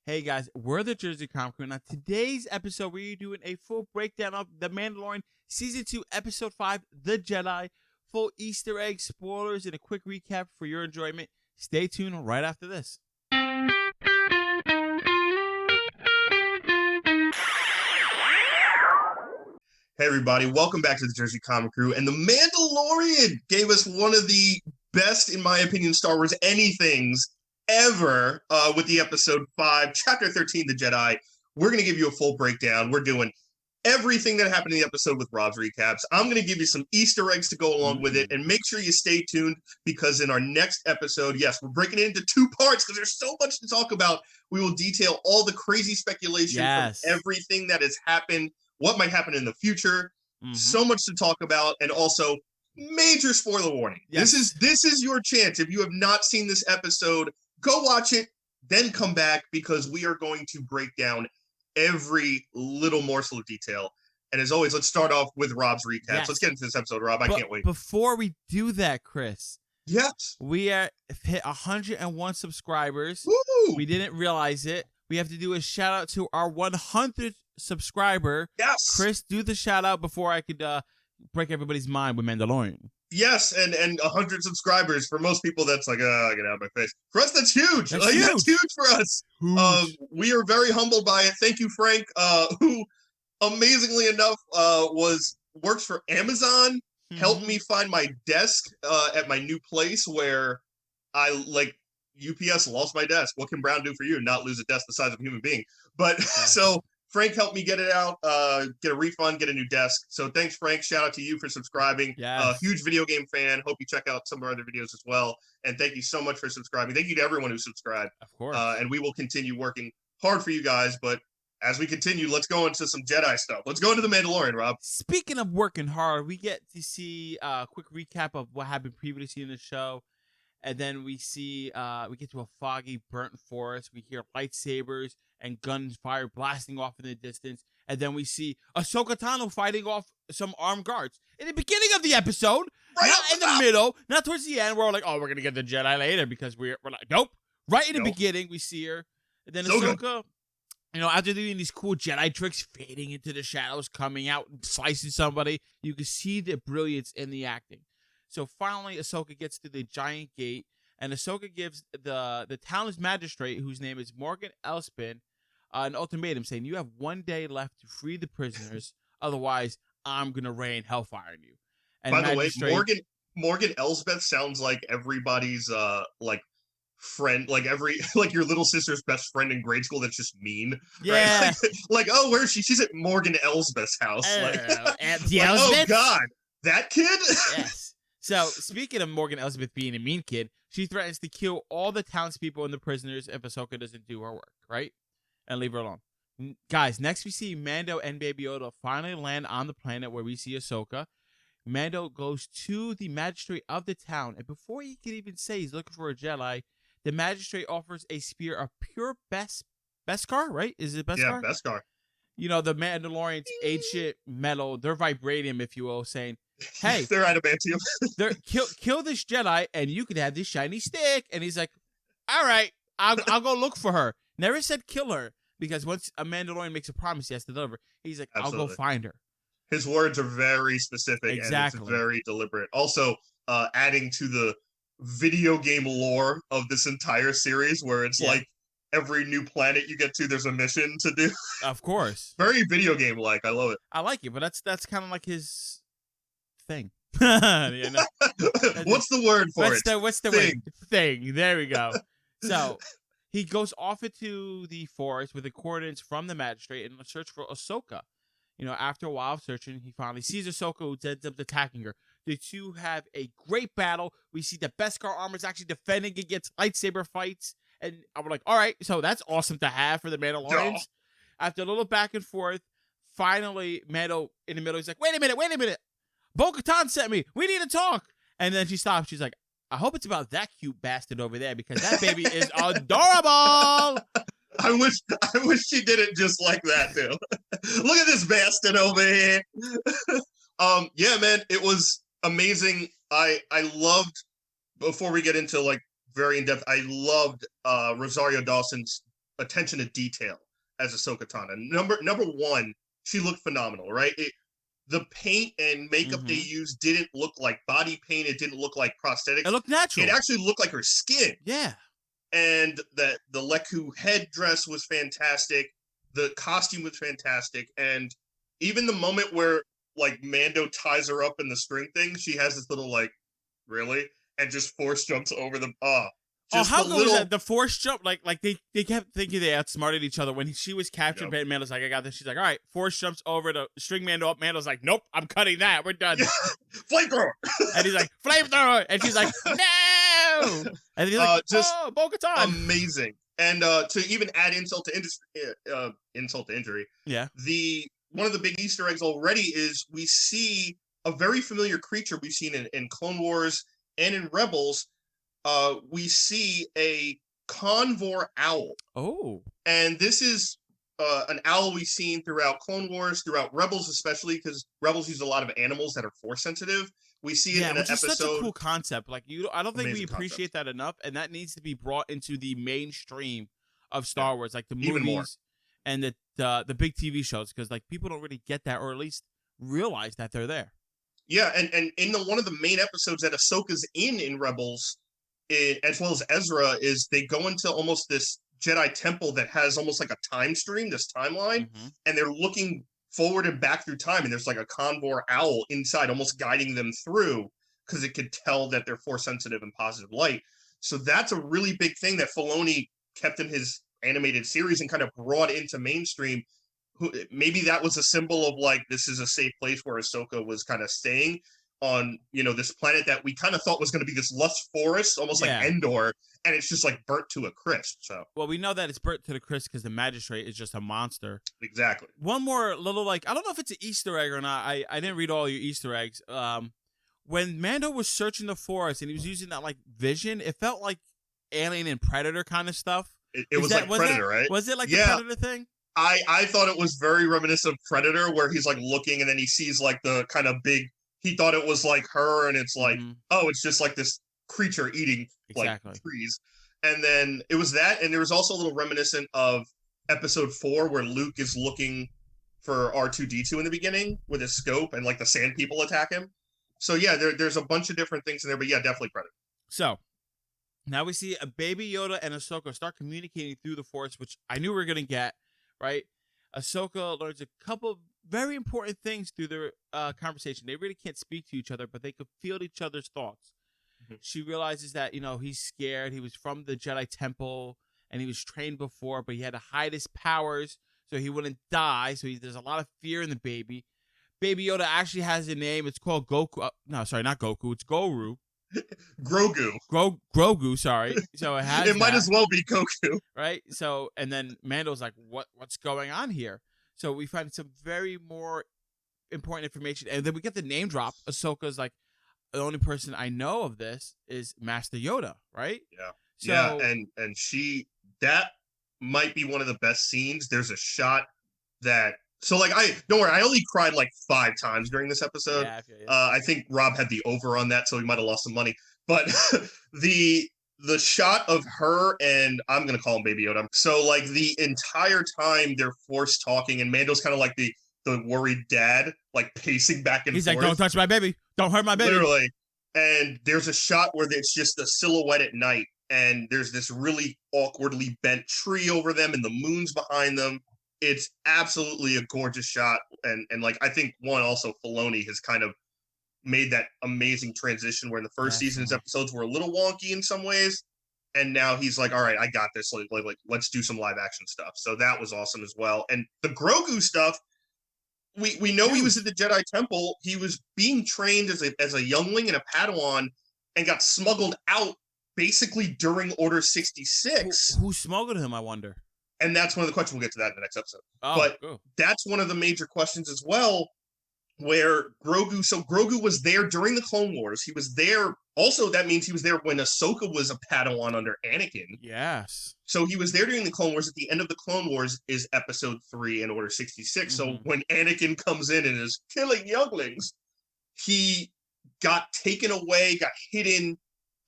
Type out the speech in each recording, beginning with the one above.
Hey guys, we're the Jersey Comic Crew. Now, today's episode, we're doing a full breakdown of The Mandalorian Season 2, Episode 5, The Jedi. Full Easter egg spoilers and a quick recap for your enjoyment. Stay tuned right after this. Hey everybody, welcome back to the Jersey Comic Crew. And The Mandalorian gave us one of the best, in my opinion, Star Wars anythings ever with the episode 5, chapter 13, The Jedi. We're going to give you a full breakdown. We're doing everything that happened in the episode with Rob's recaps. I'm going to give you some Easter eggs to go along with it, and make sure you stay tuned because in our next episode, yes, we're breaking it into 2 parts because there's so much to talk about. We will detail all the crazy speculation from everything that has happened, what might happen in the future, so much to talk about, and also major spoiler warning. This is your chance. If you have not seen this episode, go watch it, then come back because we are going to break down every little morsel of detail. And as always, let's start off with Rob's recaps. Let's get into this episode, Rob. I can't wait. Before we do that, Chris. Yes. We hit 101 subscribers. Woo! We didn't realize it. We have to do a shout out to our 100th subscriber. Yes. Chris, do the shout out before I could break everybody's mind with Mandalorian. Yes, and 100 subscribers. For most people, that's like, get out of my face. For us, that's huge. That's huge. That's huge for us. We are very humbled by it. Thank you, Frank, who, amazingly enough, works for Amazon, helped me find my desk at my new place where UPS lost my desk. What can Brown do for you? Not lose a desk the size of a human being. But so Frank helped me get it out, get a refund, get a new desk. So thanks, Frank. Shout out to you for subscribing. Huge video game fan. Hope you check out some of our other videos as well. And thank you so much for subscribing. Thank you to everyone who subscribed. Of course. And we will continue working hard for you guys. But as we continue, let's go into some Jedi stuff. Let's go into The Mandalorian, Rob. Speaking of working hard, we get to see a quick recap of what happened previously in the show. And then we see, we get to a foggy, burnt forest. We hear lightsabers and gunfire blasting off in the distance. And then we see Ahsoka Tano fighting off some armed guards. In the beginning of the episode, not in the middle, not towards the end, where we're like, oh, we're going to get the Jedi later because we're like, nope. Right in the beginning, we see her. And then Ahsoka, after doing these cool Jedi tricks, fading into the shadows, coming out and slicing somebody, you can see the brilliance in the acting. So finally, Ahsoka gets to the giant gate, and Ahsoka gives the town's magistrate, whose name is Morgan Elsbeth, an ultimatum saying, you have 1 day left to free the prisoners, otherwise I'm going to rain hellfire on you. And by the way, Morgan Elsbeth sounds like everybody's friend, like your little sister's best friend in grade school that's just mean. Yeah. Right? Oh, where is she? She's at Morgan Elsbeth's house. Oh, God, that kid? Yes. So, speaking of Morgan Elsbeth being a mean kid, she threatens to kill all the townspeople and the prisoners if Ahsoka doesn't do her work, right? And leave her alone. Guys, next we see Mando and Baby Yoda finally land on the planet where we see Ahsoka. Mando goes to the magistrate of the town, and before he can even say he's looking for a Jedi, the magistrate offers a spear of pure Beskar, right? Is it Beskar? Yeah, Beskar. The Mandalorian's ancient metal, their vibranium, if you will, saying, hey, they're adamantium. kill this Jedi, and you could have this shiny stick. And he's like, all right, I'll go look for her. Never said kill her, because once a Mandalorian makes a promise, he has to deliver. He's like, I'll go find her. His words are very specific, and it's very deliberate. Also, adding to the video game lore of this entire series, where it's like every new planet you get to, there's a mission to do. Of course. Very video game-like. I love it. I like it, but that's kind of like his thing. What's the word for it? What's the word? Thing. There we go. So he goes off into the forest with the coordinates from the magistrate in a search for Ahsoka. After a while of searching, he finally sees Ahsoka, who ends up attacking her. The two have a great battle. We see the Beskar armor is actually defending against lightsaber fights. And I'm like, all right, so that's awesome to have for the Mandalorians. After a little back and forth, finally, Mando in the middle, he's like, wait a minute. Bo-Katan sent me. We need to talk. And then she stops. She's like, I hope it's about that cute bastard over there because that baby is adorable. I wish she did it just like that, too. Look at this bastard over here. Yeah, man, it was amazing. I loved, before we get into very in depth, I loved Rosario Dawson's attention to detail as Ahsoka Tano. Number one, she looked phenomenal, right? The paint and makeup they used didn't look like body paint. It didn't look like prosthetics. It looked natural. It actually looked like her skin. Yeah. And the Leku headdress was fantastic. The costume was fantastic. And even the moment where like Mando ties her up in the string thing, she has this little like, really? And just force jumps over the just how the good little was that? The force jump, like they kept thinking they outsmarted each other. When she was captured, Yep. Mando's like, I got this. She's like, all right, force jumps over to string Mando up. Mando's like, nope, I'm cutting that. We're done. Flamethrower. And he's like, flamethrower. And she's like, no. And he's like, just oh, Bo-Katan. amazing. And to even add insult to injury, yeah. One of the big Easter eggs already is we see a very familiar creature we've seen in Clone Wars and in Rebels. We see a convor owl. Oh. And this is an owl we've seen throughout Clone Wars, throughout Rebels especially, because Rebels use a lot of animals that are force sensitive. We see it in an episode. Such a cool concept. Like I don't think we appreciate concept. that enough, and that needs to be brought into the mainstream of Star Wars, like the movies Even more. and the big TV shows, because like people don't really get that, or at least realize that they're there. Yeah, and in one of the main episodes that Ahsoka's in Rebels, as well as Ezra, is they go into almost this Jedi temple that has almost like a time stream, this timeline, and they're looking forward and back through time, and there's like a convor owl inside almost guiding them through, because it could tell that they're force sensitive and positive light. So that's a really big thing that Filoni kept in his animated series and kind of brought into mainstream. Maybe that was a symbol of like, this is a safe place where Ahsoka was kind of staying on, this planet that we kind of thought was going to be this lush forest, almost like Endor, and it's just like burnt to a crisp. So, well, we know that it's burnt to the crisp because the magistrate is just a monster. Exactly. One more little, like, I don't know if it's an Easter egg or not. I didn't read all your Easter eggs. When Mando was searching the forest and he was using that like vision, it felt like Alien and Predator kind of stuff. It was like Predator, right? Was it like the Predator thing? I thought it was very reminiscent of Predator, where he's like looking and then he sees like the kind of big. He thought it was like her, and it's like, oh, it's just like this creature eating like trees. And then it was that, and there was also a little reminiscent of Episode 4, where Luke is looking for R2-D2 in the beginning with his scope, and like the sand people attack him. So yeah, there's a bunch of different things in there, but yeah, definitely Predator. So now we see a baby Yoda and Ahsoka start communicating through the Force, which I knew we were gonna get. Right, Ahsoka learns a couple very important things through their conversation. They really can't speak to each other, but they could feel each other's thoughts. She realizes that, he's scared. He was from the Jedi Temple, and he was trained before, but he had to hide his powers so he wouldn't die. So there's a lot of fear in the baby. Baby Yoda actually has a name. It's called Goku. No, sorry, not Goku. It's Goru. Grogu. Grogu, sorry. So it has. It might as well be Goku. Right? So, and then Mando's like, what's going on here? So we find some very more important information. And then we get the name drop. Ahsoka's like, the only person I know of this is Master Yoda, right? Yeah. So, yeah, and that might be one of the best scenes. There's a shot that, so like, don't worry, I only cried like 5 times during this episode. Yeah. I think Rob had the over on that, so he might have lost some money. But the shot of her, and I'm gonna call him Baby Yoda. So like the entire time they're forced talking, and Mando's kind of like the worried dad, like pacing back and forth. He's like, don't touch my baby. Don't hurt my baby. Literally. And there's a shot where it's just a silhouette at night, and there's this really awkwardly bent tree over them, and the moon's behind them. It's absolutely a gorgeous shot. And like, I think also Filoni has kind of made that amazing transition where in the first season's episodes were a little wonky in some ways. And now he's like, all right, I got this. Like, let's do some live action stuff. So that was awesome as well. And the Grogu stuff, we know he was at the Jedi Temple. He was being trained as a youngling and a Padawan, and got smuggled out basically during Order 66. Who smuggled him, I wonder? And that's one of the questions. We'll get to that in the next episode. But that's one of the major questions as well, where Grogu was there during the Clone Wars. He was there. Also, that means he was there when Ahsoka was a Padawan under Anakin. Yes. So he was there during the Clone Wars. At the end of the Clone Wars is Episode 3 and Order 66. So when Anakin comes in and is killing younglings, he got taken away, got hidden,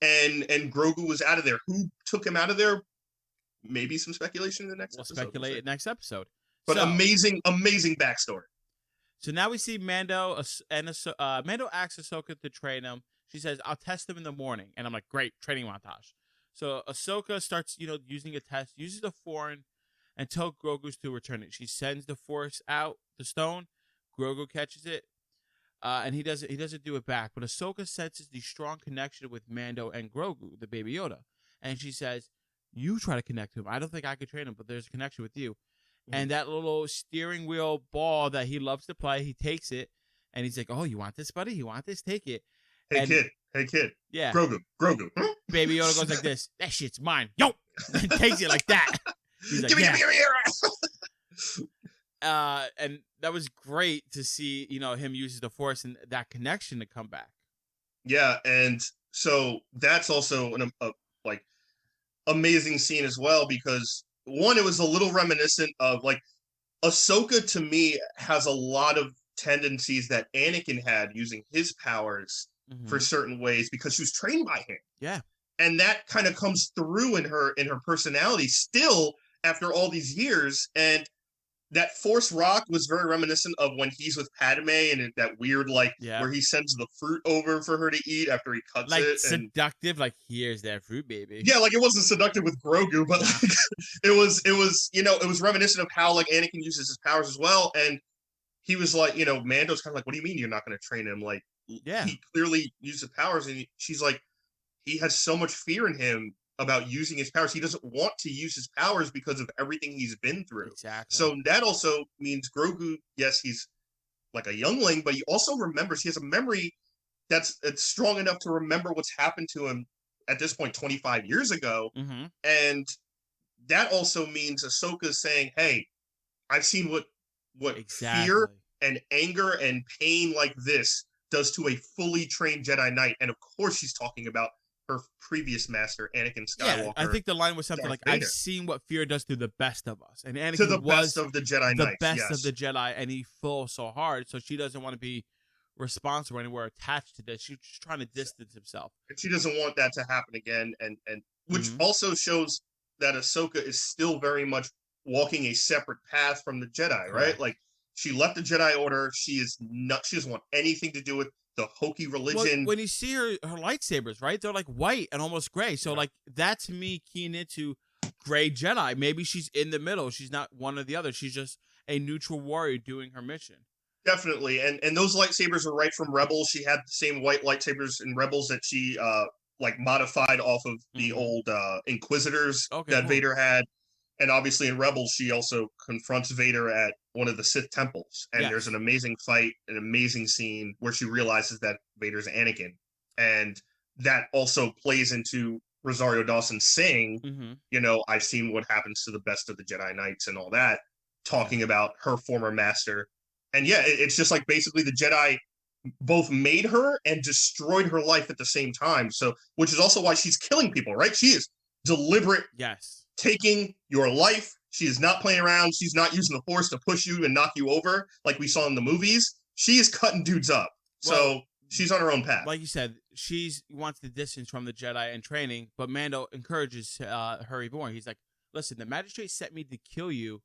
and Grogu was out of there. Who took him out of there? maybe some speculation in the next We'll episode. speculate it next episode. But So, amazing backstory. So now we see Mando and Mando asks Ahsoka to train him. She says, "I'll test him in the morning," and I'm like, "Great, training montage." So Ahsoka starts, using a test, uses the Force, and tells Grogu's to return it. She sends the Force out, the stone. Grogu catches it, and he doesn't do it back. But Ahsoka senses the strong connection with Mando and Grogu, the baby Yoda, and she says, "You try to connect to him. I don't think I could train him, but there's a connection with you." And that little steering wheel ball that he loves to play, he takes it, and he's like, "Oh, you want this, buddy? You want this? Take it." Hey kid. Yeah. Grogu. Baby Yoda goes like this. "That shit's mine." Yo, and takes it like that. He's like, give me. And that was great to see, him use the Force and that connection to come back. Yeah, and so that's also a like amazing scene as well, because one, it was a little reminiscent of like Ahsoka to me has a lot of tendencies that Anakin had using his powers for certain ways because she was trained by him. Yeah. And that kind of comes through in her personality still after all these years. And that Force rock was very reminiscent of when he's with Padme and that weird where he sends the fruit over for her to eat after he cuts it. Seductive, here's that fruit, baby. Yeah, it wasn't seductive with Grogu, but it was reminiscent of how Anakin uses his powers as well. And he was like, Mando's kind of like, "What do you mean you're not going to train him?" He clearly used his powers, and she's like, he has so much fear in him about using his powers. He doesn't want to use his powers because of everything he's been through. Exactly. So that also means Grogu, yes, he's like a youngling, but he also remembers. He has a memory that's strong enough to remember what's happened to him at this point 25 years ago. And that also means Ahsoka's saying, "Hey, I've seen what fear and anger and pain like this does to a fully trained Jedi Knight." And of course she's talking about her previous master, Anakin Skywalker. Yeah, I think the line was something Darth like, Vader. "I've seen what fear does to the best of us." And Anakin to the was best of the Jedi the Knights. best of the Jedi, and he fell so hard, so she doesn't want to be responsible anywhere attached to this. She's just trying to distance himself. And she doesn't want that to happen again, and which also shows that Ahsoka is still very much walking a separate path from the Jedi, right? She left the Jedi Order. She doesn't want anything to do with the hokey religion. Well, when you see her lightsabers, right? They're white and almost gray. So that's me keying into gray Jedi. Maybe she's in the middle. She's not one or the other. She's just a neutral warrior doing her mission. Definitely. And those lightsabers are right from Rebels. She had the same white lightsabers in Rebels that she modified off of the old Inquisitors that Vader had. And obviously in Rebels, she also confronts Vader at one of the Sith temples. And there's an amazing fight, an amazing scene where she realizes that Vader's Anakin. And that also plays into Rosario Dawson saying, "I've seen what happens to the best of the Jedi Knights," and all that, talking about her former master. And it's just basically the Jedi both made her and destroyed her life at the same time. So, which is also why she's killing people, right? She is deliberate. Yes. Taking your life. She is not playing around. She's not using the Force to push you and knock you over like we saw in the movies. She is cutting dudes up. So she's on her own path. Like you said, she wants the distance from the Jedi and training, but Mando encourages her even more. He's like, "Listen, the magistrate sent me to kill you,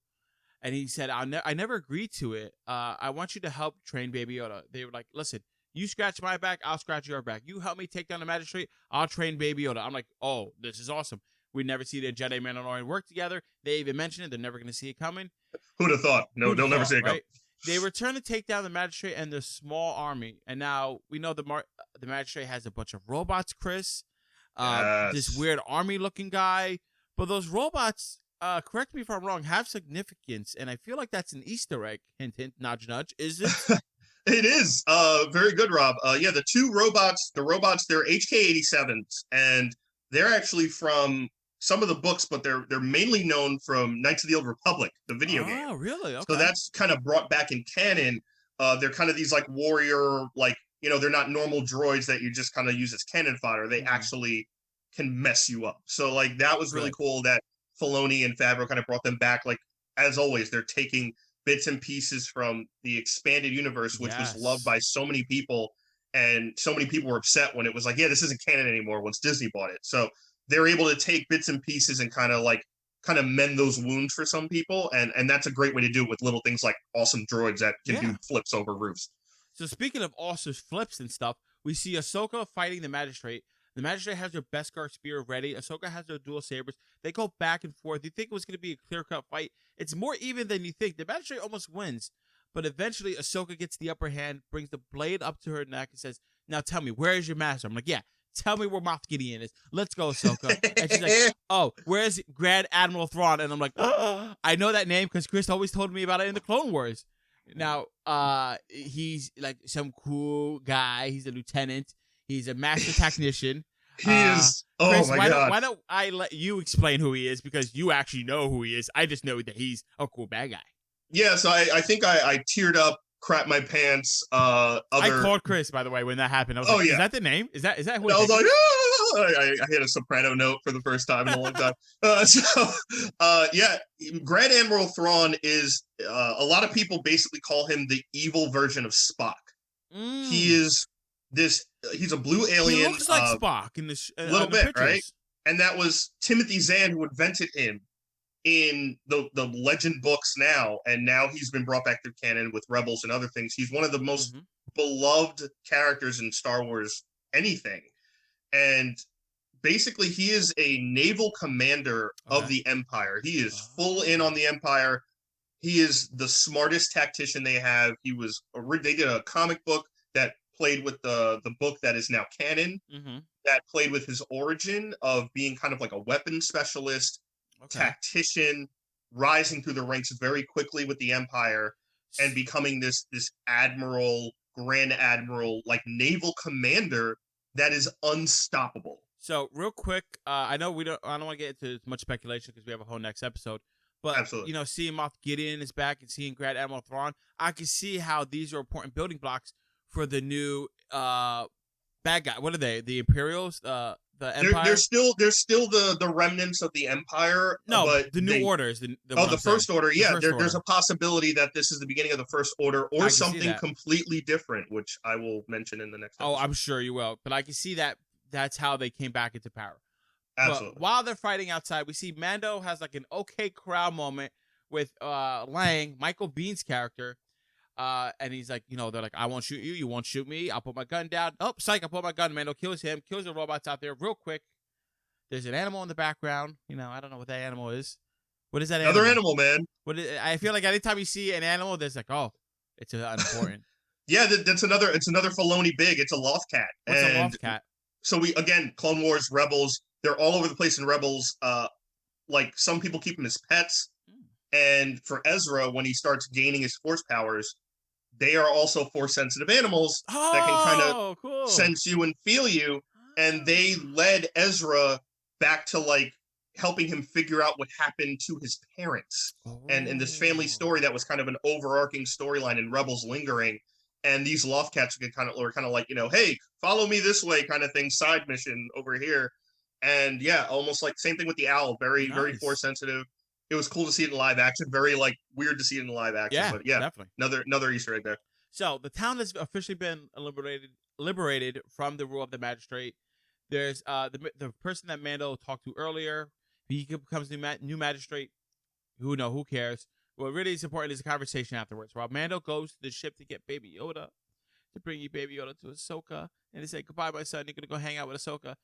and he said, I never agreed to it. I want you to help train Baby Yoda." They were like, "Listen, you scratch my back, I'll scratch your back. You help me take down the magistrate, I'll train Baby Yoda." I'm like, "Oh, this is awesome." We never see the Jedi Mandalorian work together. They even mention it. They're never going to see it coming. Who'd have thought? No, they'll never see it coming. They return to take down the magistrate and the small army. And now we know the magistrate has a bunch of robots, Chris. This weird army-looking guy. But those robots, correct me if I'm wrong, have significance. And I feel like that's an Easter egg. Hint, hint, nudge, nudge. Is it? It is. Very good, Rob. The two robots, they're HK-87s. And they're actually from some of the books, but they're mainly known from Knights of the Old Republic, the video game. Oh, really? Okay. So that's kind of brought back in canon. They're kind of these warrior, they're not normal droids that you just kind of use as cannon fodder. They actually can mess you up. So that was really cool that Filoni and Favreau kind of brought them back. As always, they're taking bits and pieces from the expanded universe, which was loved by so many people. And so many people were upset when it was this isn't canon anymore once Disney bought it. So they're able to take bits and pieces and kind of kind of mend those wounds for some people, and that's a great way to do it with little things like awesome droids that can do flips over roofs. So speaking of awesome flips and stuff, we see Ahsoka fighting the Magistrate. The Magistrate has her Beskar spear ready. Ahsoka has her dual sabers. They go back and forth. You think it was going to be a clear-cut fight. It's more even than you think. The Magistrate almost wins. But eventually, Ahsoka gets the upper hand, brings the blade up to her neck, and says, "Now tell me, where is your master?" I'm like, "Yeah, tell me where Moff Gideon is. Let's go, Ahsoka." And she's like, "Oh, where's Grand Admiral Thrawn?" And I'm like, "Oh, I know that name because Chris always told me about it in the Clone Wars." Now, he's like some cool guy. He's a lieutenant. He's a master technician. He is. Oh Chris, my god! why don't I let you explain who he is, because you actually know who he is. I just know that he's a cool bad guy. Yeah, so I think I teared up, crap my pants. I called Chris, by the way, when that happened. I was like, yeah. "Is that the name? Is that who?" I was like, I hit a soprano note for the first time in a long time. Yeah, Grand Admiral Thrawn is. A lot of people basically call him the evil version of Spock. He is this. He's a blue alien. He looks like Spock in this little bit, pictures. right? And that was Timothy Zahn who invented him in the legend books now, and now he's been brought back to canon with Rebels and other things. He's one of the most beloved characters in Star Wars anything, and basically he is a naval commander of the Empire. He is full in on the Empire. He is the smartest tactician they have. They did a comic book that played with the book that is now canon, that played with his origin of being kind of like a weapons specialist, tactician, rising through the ranks very quickly with the Empire, and becoming this admiral, grand admiral, like naval commander that is unstoppable. So real quick, I know I don't want to get into much speculation because we have a whole next episode. But absolutely, seeing Moff Gideon is back and seeing Grand Admiral Thrawn, I can see how these are important building blocks for the new bad guy. What are they? The Imperials? The Empire? They're still the remnants of the Empire. No, but the New Order is the First Order. Yeah, there's a possibility that this is the beginning of the First Order or something completely different, which I will mention in the next episode. Oh, I'm sure you will. But I can see that that's how they came back into power. Absolutely. But while they're fighting outside, we see Mando has like an okay crowd moment with Lang, Michael Bihn's character. And he's like, they're like, "I won't shoot you. You won't shoot me. I'll put my gun down." Oh, psych, I put my gun. Mando kills him, kills the robots out there real quick. There's an animal in the background. I don't know what that animal is. What is that animal? Another animal, man. I feel like anytime you see an animal, there's like, oh, it's unimportant. Yeah, it's another Filoni big. It's a loft cat. What's a loft cat? So again, Clone Wars, Rebels, they're all over the place in Rebels. Like some people keep them as pets. And for Ezra, when he starts gaining his force powers, they are also force sensitive animals that can kind of sense you and feel you. And they led Ezra back to like helping him figure out what happened to his parents. And in this family story that was kind of an overarching storyline in Rebels lingering. And these loft cats were kind of like, hey, follow me this way kind of thing, side mission over here. And yeah, almost like same thing with the owl, very force sensitive. It was cool to see it in live action. Very like weird to see it in live action. Yeah, but yeah, definitely. Another Easter egg there. So the town has officially been liberated from the rule of the Magistrate. There's the person that Mando talked to earlier. He becomes new Magistrate. Who cares? What really is important is a conversation afterwards. While Mando goes to the ship to get Baby Yoda, to bring you Baby Yoda to Ahsoka, and to say, "Goodbye, my son. You're gonna go hang out with Ahsoka."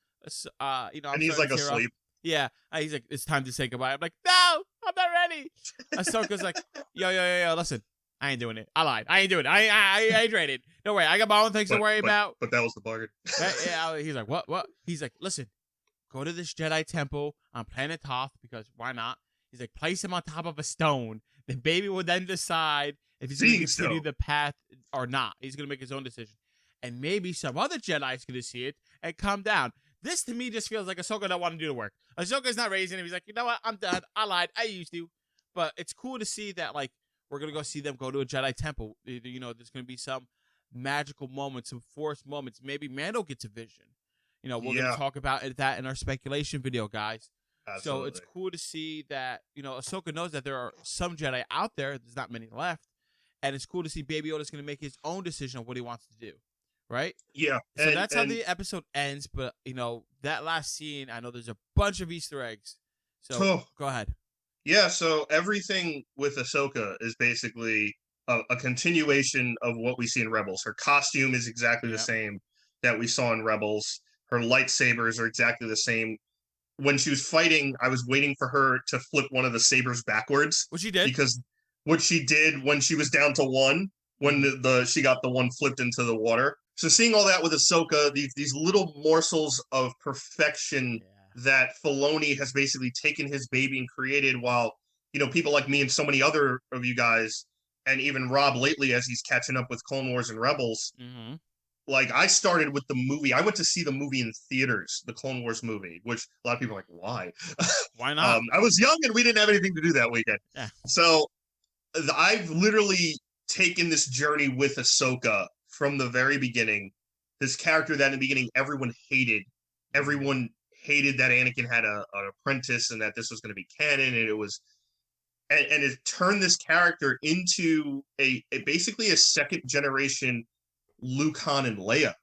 And he's like asleep. Yeah, he's like, "It's time to say goodbye." I'm like, "No, I'm not ready." Ahsoka's like, yo, listen, I ain't doing it. I lied. I ain't doing it. I ain't ready. Don't worry, I got my own things to worry about. But that was the bargain. Yeah, he's like, what? He's like, listen, go to this Jedi temple on planet Toth, because why not? He's like, place him on top of a stone. The baby will then decide if he's going to continue the path or not. He's going to make his own decision. And maybe some other Jedi's going to see it and come down. This, to me, just feels like Ahsoka don't want to do the work. Ahsoka's not raising him. He's like, you know what? I'm done. I lied. I used to. But it's cool to see that, like, we're going to go see them go to a Jedi temple. There's going to be some magical moments, some forced moments. Maybe Mando gets a vision. We're going to talk about that in our speculation video, guys. Absolutely. So it's cool to see that, Ahsoka knows that there are some Jedi out there. There's not many left. And it's cool to see Baby Yoda's going to make his own decision on what he wants to do. Right? Yeah. So that's how the episode ends. But, that last scene, I know there's a bunch of Easter eggs. So go ahead. Yeah, so everything with Ahsoka is basically a continuation of what we see in Rebels. Her costume is exactly the Yeah. same that we saw in Rebels. Her lightsabers are exactly the same. When she was fighting, I was waiting for her to flip one of the sabers backwards What she did. because what she did when she was down to one, when Mm-hmm. she got the one flipped into the water. So seeing all that with Ahsoka, these little morsels of perfection Yeah. that Filoni has basically taken his baby and created, while people like me and so many other of you guys, and even Rob lately as he's catching up with Clone Wars and Rebels, Mm-hmm. like I started with the movie. I went to see the movie in theaters, the Clone Wars movie, which a lot of people are like, why? Why not? I was young and we didn't have anything to do that weekend. Yeah. So I've literally taken this journey with Ahsoka from the very beginning. This character that in the beginning everyone hated. Mm-hmm. Everyone hated that Anakin had an apprentice and that this was going to be canon, and it was and it turned this character into a basically a second generation Luke, Han, and Leia,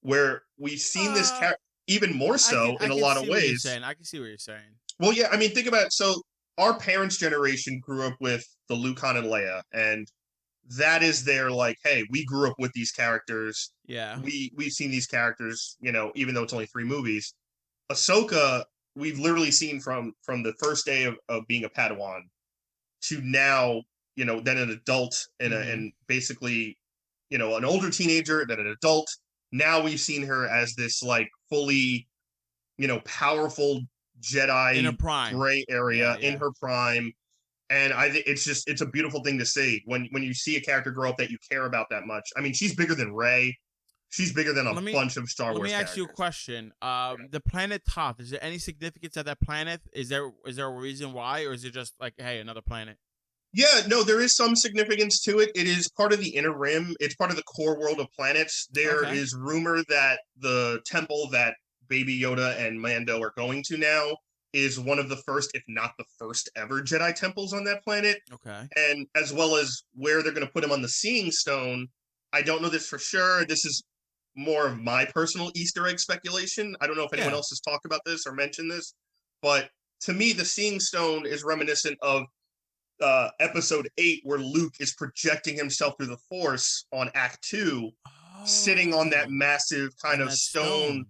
where we've seen this Uh, character even more so I in a can lot of see what you're ways. saying. I can see what you're saying. Well, yeah, I mean, think about it. So our parents' generation grew up with the Luke, Han, and Leia, and that is their like, hey, we grew up with these characters. Yeah. We've seen these characters, even though it's only 3 movies. Ahsoka, we've literally seen from the first day of being a Padawan to now, then an adult and Mm-hmm. and basically, an older teenager, then an adult. Now we've seen her as this like fully, powerful In a Jedi prime. gray Yeah. area in Yeah. her prime. And I think it's a beautiful thing to see when you see a character grow up that you care about that much. I mean, she's bigger than Rey. She's bigger than a Let me bunch of Star let me Wars ask you a characters. question. The planet Toth, is there any significance of that planet? Is there a reason why, or is it just like, hey, another planet? Yeah, no, there is some significance to it. It is part of the inner rim. It's part of the core world of planets. There Okay. is rumor that the temple that Baby Yoda and Mando are going to now is one of the first, if not the first ever Jedi temples on that planet. Okay. And as well as where they're going to put him on the Seeing Stone. I don't know this for sure. This is more of my personal Easter egg speculation. I don't know if anyone Yeah. else has talked about this or mentioned this, but to me, the Seeing Stone is reminiscent of episode 8, where Luke is projecting himself through the Force on Act 2, sitting on that Oh, massive kind on of that stone stone,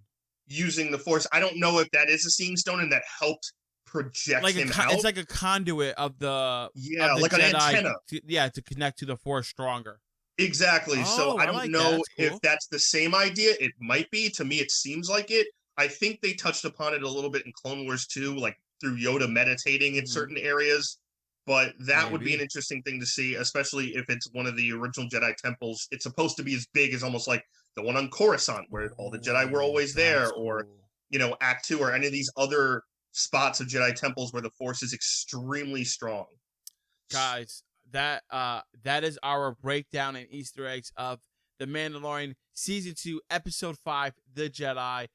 using the Force. I don't know if that is a Seeing Stone and that helped project him it's out. like a conduit of Yeah, the like an Jedi. antenna. Yeah, to connect to the Force stronger. Exactly. So Oh, I I don't like that. know That's if cool. that's the same idea. It might be. To me, it seems like it. I think they touched upon it a little bit in Clone Wars too, like through Yoda meditating in Mm-hmm. certain areas. But that would be an Maybe. interesting thing to see, especially if it's one of the original Jedi temples. It's supposed to be as big as almost like the one on Coruscant, where all the Jedi were Oh, always there, that's or cool. Act 2, or any of these other spots of Jedi temples where the Force is extremely strong. Guys, that is our breakdown and Easter eggs of The Mandalorian season 2, episode 5, The Jedi.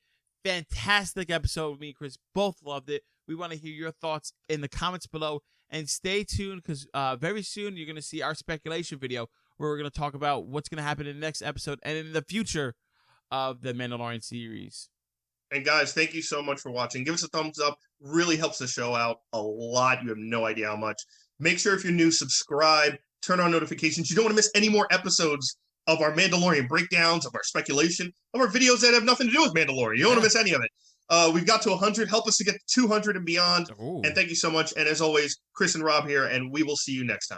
Fantastic episode with me, Chris. Both loved it. We want to hear your thoughts in the comments below, and stay tuned because very soon you're gonna see our speculation video where we're gonna talk about what's gonna happen in the next episode and in the future of the Mandalorian series. And guys, thank you so much for watching. Give us a thumbs up. Really helps the show out a lot. You have no idea how much. Make sure if you're new, subscribe, turn on notifications. You don't want to miss any more episodes of our Mandalorian breakdowns, of our speculation, of our videos that have nothing to do with Mandalorian. You don't want to Yeah. miss any of it. We've got to 100. Help us to get to 200 and beyond. And Ooh. thank you so much. And as always, Chris and Rob here, and we will see you next time.